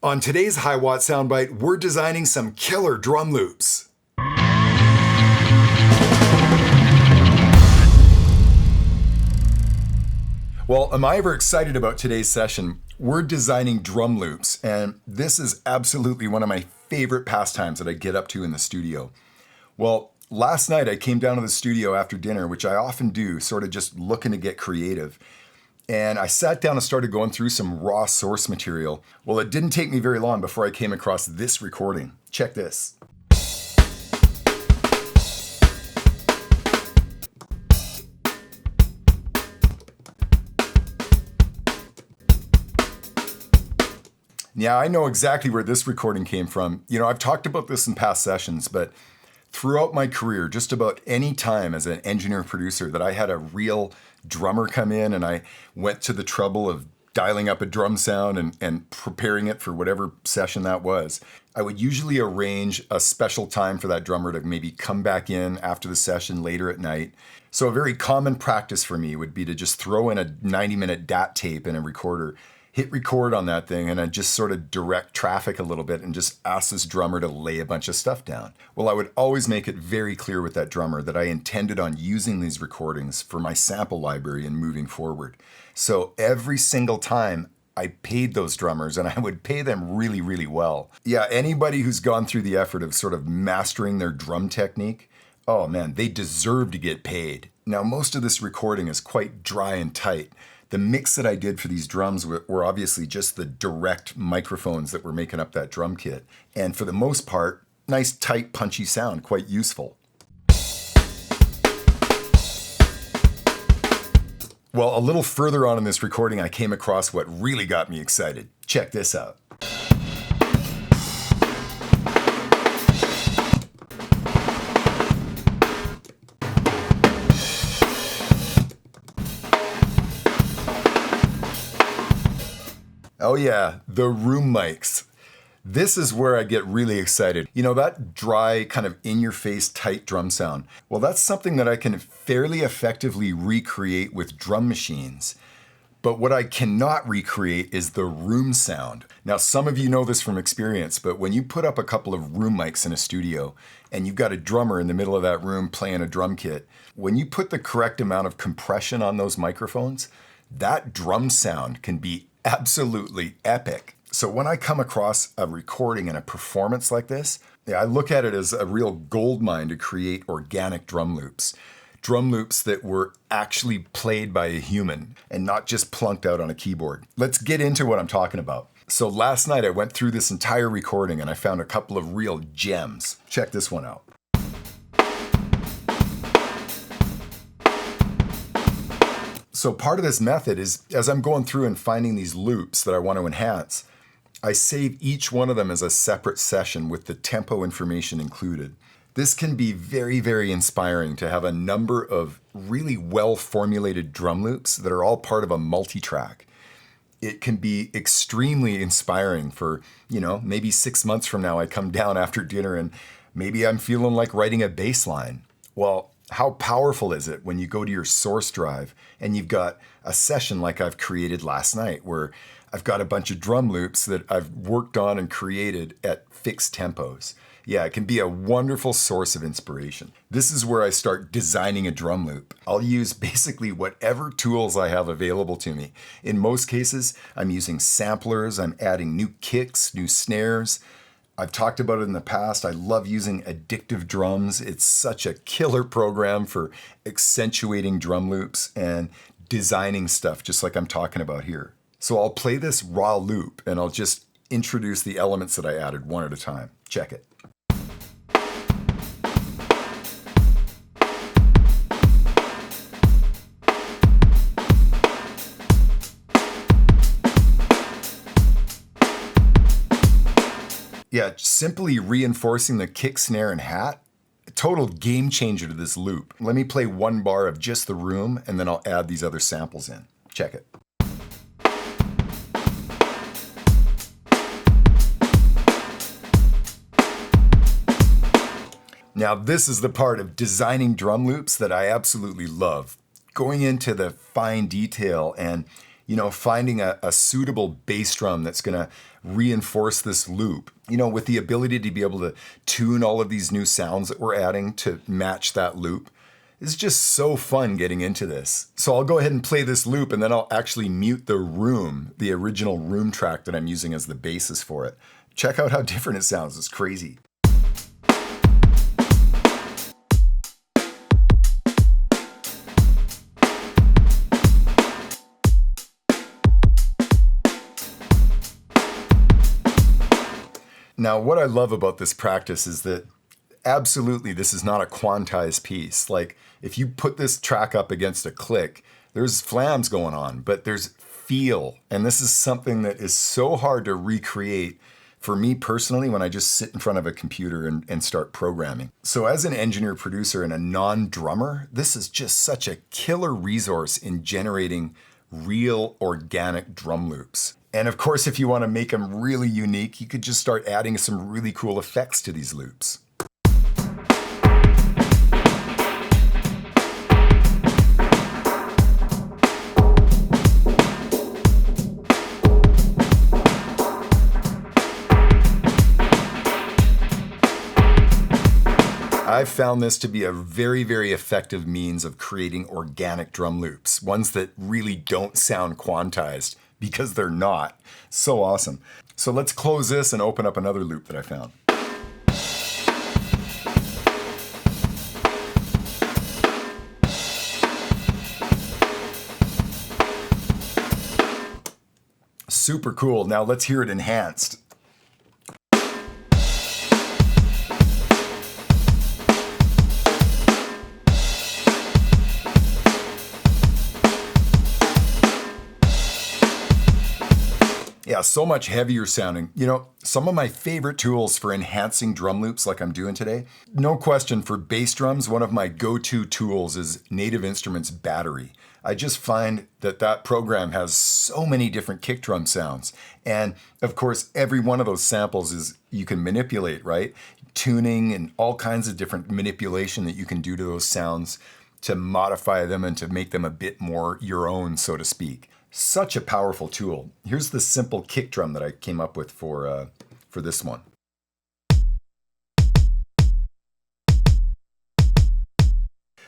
On today's Hiwatt soundbite, we're designing some killer drum loops. Well, am I ever excited about today's session? We're designing drum loops, and this is absolutely one of my favorite pastimes that I get up to in the studio. Well, last night I came down to the studio after dinner, which I often do, sort of just looking to get creative. And I sat down and started going through some raw source material. Well, it didn't take me very long before I came across this recording. Check this. Yeah, I know exactly where this recording came from. You know, I've talked about this in past sessions, but throughout my career, just about any time as an engineer producer that I had a real drummer come in and I went to the trouble of dialing up a drum sound and preparing it for whatever session that was, I would usually arrange a special time for that drummer to maybe come back in after the session later at night. So a very common practice for me would be to just throw in a 90-minute DAT tape in a recorder, hit record on that thing, and I just sort of direct traffic a little bit and just ask this drummer to lay a bunch of stuff down. Well, I would always make it very clear with that drummer that I intended on using these recordings for my sample library and moving forward. So every single time I paid those drummers, and I would pay them really, really well. Yeah, anybody who's gone through the effort of sort of mastering their drum technique, oh man, they deserve to get paid. Now, most of this recording is quite dry and tight. The mix that I did for these drums were obviously just the direct microphones that were making up that drum kit. And for the most part, nice, tight, punchy sound, quite useful. Well, a little further on in this recording, I came across what really got me excited. Check this out. Oh yeah, the room mics. This is where I get really excited. You know, that dry, kind of in-your-face, tight drum sound. Well, that's something that I can fairly effectively recreate with drum machines. But what I cannot recreate is the room sound. Now, some of you know this from experience, but when you put up a couple of room mics in a studio and you've got a drummer in the middle of that room playing a drum kit, when you put the correct amount of compression on those microphones, that drum sound can be absolutely epic. So when I come across a recording and a performance like this, I look at it as a real gold mine to create organic drum loops. Drum loops that were actually played by a human and not just plunked out on a keyboard. Let's get into what I'm talking about. So last night I went through this entire recording and I found a couple of real gems. Check this one out. So part of this method is, as I'm going through and finding these loops that I want to enhance, I save each one of them as a separate session with the tempo information included. This can be very, very inspiring to have a number of really well-formulated drum loops that are all part of a multi-track. It can be extremely inspiring for, maybe 6 months from now I come down after dinner and maybe I'm feeling like writing a bass line. Well, how powerful is it when you go to your source drive and you've got a session like I've created last night where I've got a bunch of drum loops that I've worked on and created at fixed tempos. Yeah, it can be a wonderful source of inspiration. This is where I start designing a drum loop. I'll use basically whatever tools I have available to me. In most cases, I'm using samplers, I'm adding new kicks, new snares. I've talked about it in the past. I love using addictive drums. It's such a killer program for accentuating drum loops and designing stuff just like I'm talking about here. So I'll play this raw loop and I'll just introduce the elements that I added one at a time. Check it. Yeah, simply reinforcing the kick, snare, and hat, a total game changer to this loop. Let me play one bar of just the room, and then I'll add these other samples in. Check it. Now, this is the part of designing drum loops that I absolutely love. Going into the fine detail and Finding a suitable bass drum that's going to reinforce this loop, with the ability to be able to tune all of these new sounds that we're adding to match that loop. It's just so fun getting into this. So I'll go ahead and play this loop, and then I'll actually mute the original room track that I'm using as the basis for it. Check out how different it sounds. It's crazy. Now, what I love about this practice is that absolutely this is not a quantized piece. Like, if you put this track up against a click, there's flams going on, but there's feel. And this is something that is so hard to recreate for me personally when I just sit in front of a computer and start programming. So as an engineer, producer, and a non-drummer, this is just such a killer resource in generating real organic drum loops. And of course, if you want to make them really unique, you could just start adding some really cool effects to these loops. I've found this to be a very, very effective means of creating organic drum loops, ones that really don't sound quantized, because they're not. So awesome. So let's close this and open up another loop that I found. Super cool. Now let's hear it enhanced. Yeah, so much heavier sounding. Some of my favorite tools for enhancing drum loops like I'm doing today, no question, for bass drums, one of my go-to tools is Native Instruments Battery. I just find that program has so many different kick drum sounds. And of course, every one of those samples you can manipulate, right? Tuning and all kinds of different manipulation that you can do to those sounds to modify them and to make them a bit more your own, so to speak. Such a powerful tool. Here's the simple kick drum that I came up with for this one.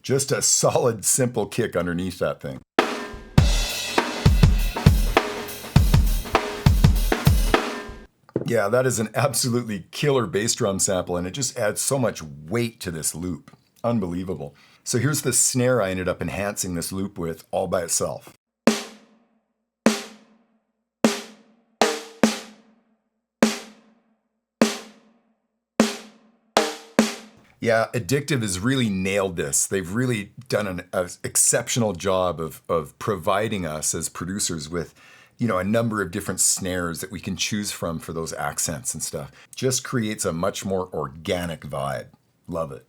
Just a solid, simple kick underneath that thing. Yeah, that is an absolutely killer bass drum sample, and it just adds so much weight to this loop. Unbelievable. So here's the snare I ended up enhancing this loop with all by itself. Yeah, Addictive has really nailed this. They've really done an exceptional job of providing us as producers with, a number of different snares that we can choose from for those accents and stuff. Just creates a much more organic vibe. Love it.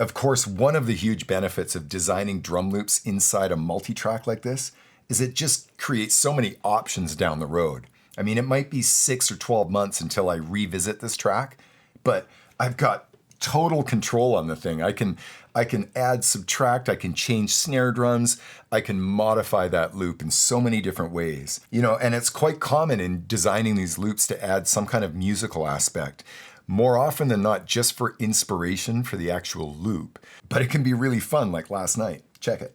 Of course, one of the huge benefits of designing drum loops inside a multi-track like this is it just creates so many options down the road. I mean, it might be 6 or 12 months until I revisit this track, but I've got total control on the thing. I can add, subtract, I can change snare drums, I can modify that loop in so many different ways. And it's quite common in designing these loops to add some kind of musical aspect. More often than not, just for inspiration for the actual loop. But it can be really fun, like last night. Check it.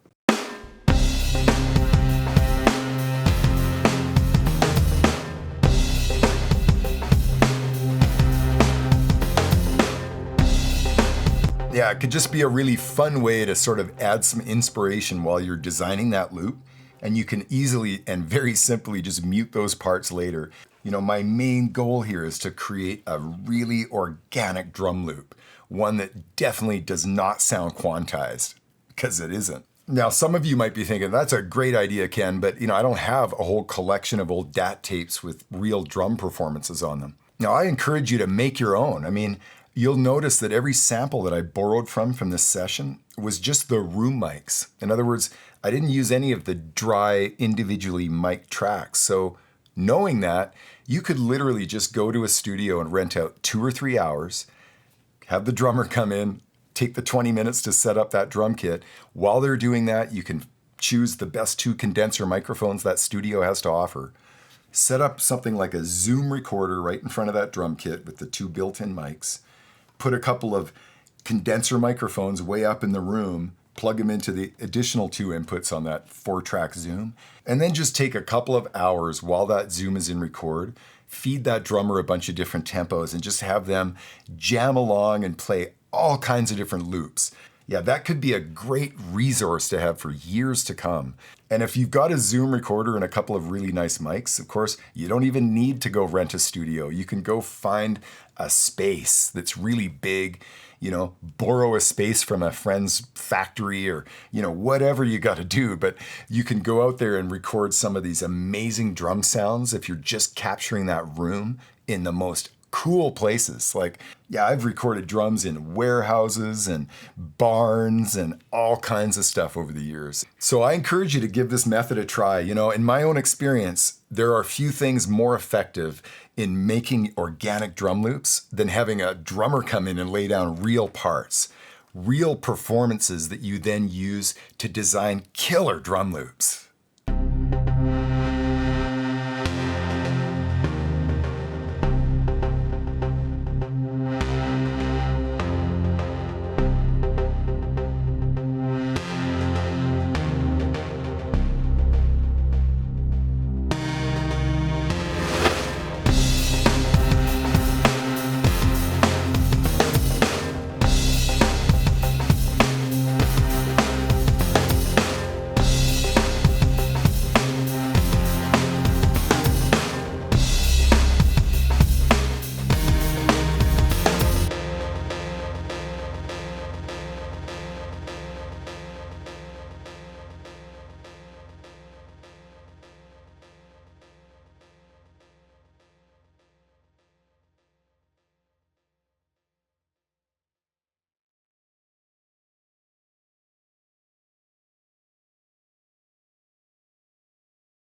Yeah, it could just be a really fun way to sort of add some inspiration while you're designing that loop. And you can easily and very simply just mute those parts later. My main goal here is to create a really organic drum loop. One that definitely does not sound quantized, because it isn't. Now, some of you might be thinking, that's a great idea, Ken, but I don't have a whole collection of old DAT tapes with real drum performances on them. Now, I encourage you to make your own. I mean, you'll notice that every sample that I borrowed from this session was just the room mics. In other words, I didn't use any of the dry, individually mic'd tracks. So knowing that, you could literally just go to a studio and rent out 2 or 3 hours, have the drummer come in, take the 20 minutes to set up that drum kit. While they're doing that, you can choose the best 2 condenser microphones that studio has to offer. Set up something like a Zoom recorder right in front of that drum kit with the 2 built-in mics. Put a couple of condenser microphones way up in the room, plug them into the additional 2 inputs on that 4-track Zoom, and then just take a couple of hours while that Zoom is in record, feed that drummer a bunch of different tempos, and just have them jam along and play all kinds of different loops. Yeah, that could be a great resource to have for years to come. And if you've got a Zoom recorder and a couple of really nice mics, of course, you don't even need to go rent a studio. You can go find a space that's really big, borrow a space from a friend's factory or, whatever you got to do. But you can go out there and record some of these amazing drum sounds if you're just capturing that room in the most cool places. I've recorded drums in warehouses and barns and all kinds of stuff over the years. So I encourage you to give this method a try. In my own experience, there are few things more effective in making organic drum loops than having a drummer come in and lay down real parts, real performances that you then use to design killer drum loops.